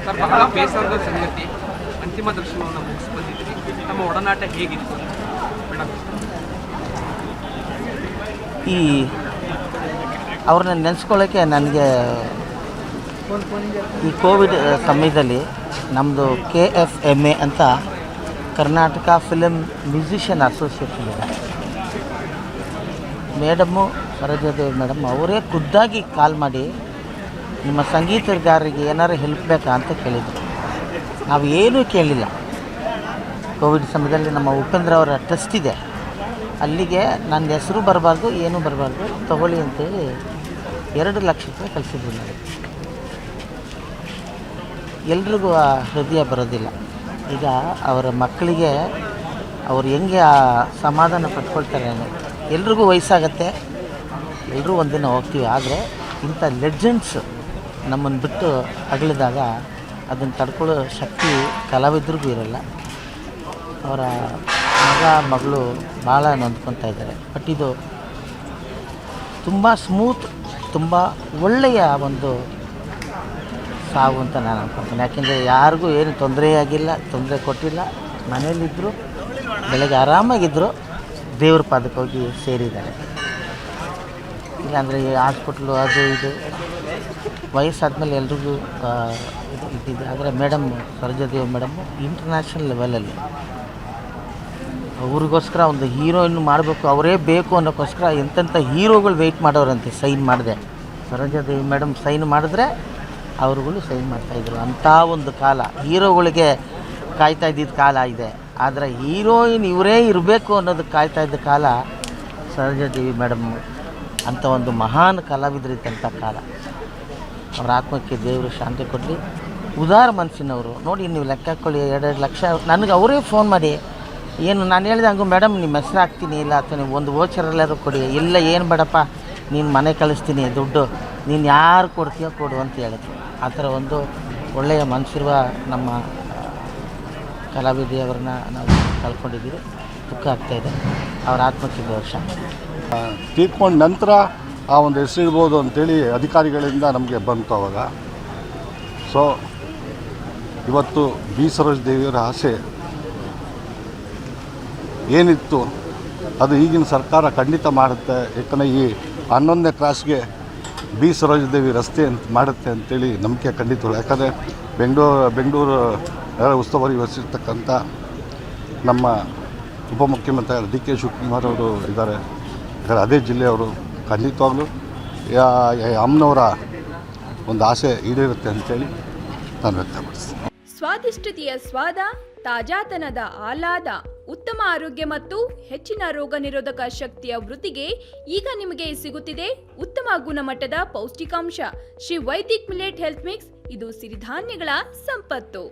Sir, ಬಹಳ ಬೇಸರದ ಸಂಗತಿ, ಅಂತಿಮ ದರ್ಶನವನ್ನು ಮುಗಿಸಿ ಬಂದಿದ್ದೀರಿ. ನಮ್ಮ ಒಡನಾಟ ಹೇಗಿತ್ತು ಮೇಡಮ್? ಈ ಅವ್ರನ್ನ ನೆನೆಸ್ಕೊಳ್ಳೋಕ್ಕೆ ನನಗೆ ಈ ಕೋವಿಡ್ ಸಮಯದಲ್ಲಿ ನಮ್ಮದು KFMA ಅಂತ ಕರ್ನಾಟಕ ಫಿಲಮ್ ಮ್ಯೂಸಿಷಿಯನ್ ಅಸೋಸಿಯೇಷನ್ ಇದೆ. ಮೇಡಮ್ಮು ಸರೋಜಾದೇವಿ ಮೇಡಮ್ ಅವರೇ ಖುದ್ದಾಗಿ ಕಾಲ್ ಮಾಡಿ ನಿಮ್ಮ ಸಂಗೀತಗಾರರಿಗೆ ಏನಾರು ಹೆಲ್ಪ್ ಬೇಕಾ ಅಂತ ಕೇಳಿದರು. ನಾವು ಏನೂ ಕೇಳಿಲ್ಲ. ಕೋವಿಡ್ ಸಮಯದಲ್ಲಿ ನಮ್ಮ ಉಪೇಂದ್ರ ಅವರ ಟ್ರಸ್ಟ್ ಇದೆ, ಅಲ್ಲಿಗೆ ನನ್ನ ಹೆಸರು ಬರಬಾರ್ದು, ಏನೂ ಬರಬಾರ್ದು, ತಗೊಳ್ಳಿ ಅಂತೇಳಿ 2 ಲಕ್ಷ ರೂಪಾಯಿ ಕಳಿಸಿದ್ರು ನಾವು. ಎಲ್ರಿಗೂ ಆ ಹೃದಯ ಬರೋದಿಲ್ಲ. ಈಗ ಅವರ ಮಕ್ಕಳಿಗೆ ಅವ್ರು ಹೆಂಗೆ ಆ ಸಮಾಧಾನ ಪಡ್ಕೊಳ್ತಾರೆ ಅನ್ನೋದು. ಎಲ್ರಿಗೂ ವಯಸ್ಸಾಗತ್ತೆ, ಎಲ್ಲರೂ ಒಂದಿನ ಹೋಗ್ತೀವಿ. ಆದರೆ ಇಂಥ ಲೆಜೆಂಡ್ಸ್ ನಮ್ಮನ್ನು ಬಿಟ್ಟು ಅಗಲಿದಾಗ ಅದನ್ನು ತಡ್ಕೊಳ್ಳೋ ಶಕ್ತಿ ಕಲಾವಿದ್ರಿಗೂ ಇರೋಲ್ಲ. ಅವರ ಮಗ ಮಗಳು ಭಾಳ ನೊಂದ್ಕೊತಾ ಇದ್ದಾರೆ. ಬಟ್ ಇದು ತುಂಬ ಸ್ಮೂತ್, ತುಂಬ ಒಳ್ಳೆಯ ಒಂದು ಸಾವು ಅಂತ ನಾನು ಅನ್ಕೊಳ್ತೀನಿ. ಯಾಕೆಂದರೆ ಯಾರಿಗೂ ಏನು ತೊಂದರೆ ಕೊಟ್ಟಿಲ್ಲ. ಮನೇಲಿದ್ದರು, ಬೆಳಗ್ಗೆ ಆರಾಮಾಗಿದ್ದರು, ದೇವ್ರ ಪಾದಕ್ಕೆ ಹೋಗಿ ಸೇರಿದ್ದಾರೆ. ಇಲ್ಲಾಂದರೆ ಹಾಸ್ಪಿಟ್ಲು ಅದು ಇದು ವಯಸ್ಸಾದ್ಮೇಲೆ ಎಲ್ರಿಗೂ ಇದ್ದಿದ್ದು. ಆದರೆ ಮೇಡಮ್ ಸರೋಜಾದೇವಿ ಮೇಡಮ್ಮು ಇಂಟರ್ನ್ಯಾಷನಲ್ ಲೆವೆಲಲ್ಲಿ ಅವ್ರಿಗೋಸ್ಕರ ಒಂದು ಹೀರೋಯಿನ್ ಮಾಡಬೇಕು, ಅವರೇ ಬೇಕು ಅನ್ನೋಕ್ಕೋಸ್ಕರ ಎಂತೆಂಥ ಹೀರೋಗಳು ವೆಯ್ಟ್ ಮಾಡೋರಂತೆ ಸೈನ್ ಮಾಡಿದೆ. ಸರೋಜಾದೇವಿ ಮೇಡಮ್ ಸೈನ್ ಮಾಡಿದ್ರೆ ಅವ್ರುಗಳು ಸೈನ್ ಮಾಡ್ತಾಯಿದ್ರು. ಅಂಥ ಒಂದು ಕಾಲ, ಹೀರೋಗಳಿಗೆ ಕಾಯ್ತಾ ಇದ್ದಿದ್ದ ಕಾಲ ಇದೆ. ಆದರೆ ಹೀರೋಯಿನ್ ಇವರೇ ಇರಬೇಕು ಅನ್ನೋದಕ್ಕೆ ಕಾಯ್ತಾ ಇದ್ದ ಕಾಲ ಸರೋಜಾದೇವಿ ಮೇಡಮ್ ಅಂಥ ಒಂದು ಮಹಾನ್ ಕಲಾವಿದರಿದ್ದಂಥ ಕಾಲ. ಅವ್ರ ಆತ್ಮಕ್ಕೆ ದೇವರು ಶಾಂತಿ ಕೊಡಲಿ. ಉದಾರ ಮನಸ್ಸಿನವರು ನೋಡಿ, ನೀವು ಲೆಕ್ಕ ಹಾಕ್ಕೊಳ್ಳಿ, 2 ಲಕ್ಷ ನನಗೆ ಅವರೇ ಫೋನ್ ಮಾಡಿ ಏನು ನಾನು ಹೇಳಿದೆ ಹಂಗೂ, ಮೇಡಮ್ ನಿಮ್ಮ ಹೆಸರು ಹಾಕ್ತೀನಿ, ಇಲ್ಲ ಅಥವಾ ನೀವು ಒಂದು ವೋಚರೆಲ್ಲರೂ ಕೊಡಿ, ಇಲ್ಲ ಏನು ಬೇಡಪ್ಪ ನೀನು ಮನೆ ಕಳಿಸ್ತೀನಿ, ದುಡ್ಡು ನೀನು ಯಾರು ಕೊಡ್ತೀಯೋ ಕೊಡು ಅಂತ ಹೇಳಿದ್ರು. ಆ ಥರ ಒಂದು ಒಳ್ಳೆಯ ಮನಸ್ಸಿರುವ ನಮ್ಮ ಕಲಾವಿದೆಯವರನ್ನ ನಾವು ಕಳ್ಕೊಂಡಿದ್ದೀವಿ. ದುಃಖ ಆಗ್ತಾಯಿದೆ. ಅವರ ಆತ್ಮಕ್ಕೆ ದೇವರು ಶಾಂತಿ. ತೀರ್ಕೊಂಡ ನಂತರ ಆ ಒಂದು ಹೆಸರಿರ್ಬೋದು ಅಂಥೇಳಿ ಅಧಿಕಾರಿಗಳಿಂದ ನಮಗೆ ಬಂತು ಅವಾಗ. ಸೊ ಇವತ್ತು ಬಿ ಸರೋಜಾದೇವಿಯವರ ಆಸೆ ಏನಿತ್ತು ಅದು ಈಗಿನ ಸರ್ಕಾರ ಖಂಡಿತ ಮಾಡುತ್ತೆ. ಯಾಕಂದರೆ ಈ 11ನೇ ಕ್ರಾಸ್ಗೆ ಬಿ ಸರೋಜಾದೇವಿ ರಸ್ತೆ ಅಂತ ಮಾಡುತ್ತೆ ಅಂಥೇಳಿ ನಂಬಿಕೆ ಖಂಡಿತ. ಯಾಕಂದರೆ ಬೆಂಗಳೂರು ಉಸ್ತುವಾರಿ ವಹಿಸಿರ್ತಕ್ಕಂಥ ನಮ್ಮ ಉಪಮುಖ್ಯಮಂತ್ರಿ DK ಶಿವಕುಮಾರ್ ಅವರು ಇದ್ದಾರೆ. ಯಾಕಂದರೆ ಅದೇ ಜಿಲ್ಲೆಯವರು. ಖಂಡಿತವಾಗ್ಲೂ ಅಮ್ಮನವರ ಒಂದು ಆಸೆ ಈಡೇರುತ್ತೆ ಅಂತೇಳಿ ನಾನು ವ್ಯಕ್ತಪಡಿಸ್ತೀನಿ. ಸ್ವಾದಿಷ್ಟತೆಯ ಸ್ವಾದ, ತಾಜಾತನದ ಆಹ್ಲಾದ, ಉತ್ತಮ ಆರೋಗ್ಯ ಮತ್ತು ಹೆಚ್ಚಿನ ರೋಗ ನಿರೋಧಕ ಶಕ್ತಿಯ ವೃದ್ಧಿಗೆ ಈಗ ನಿಮಗೆ ಸಿಗುತ್ತಿದೆ ಉತ್ತಮ ಗುಣಮಟ್ಟದ ಪೌಷ್ಟಿಕಾಂಶ Shri Vaidik millet health mix. ಇದು ಸಿರಿಧಾನ್ಯಗಳ ಸಂಪತ್ತು.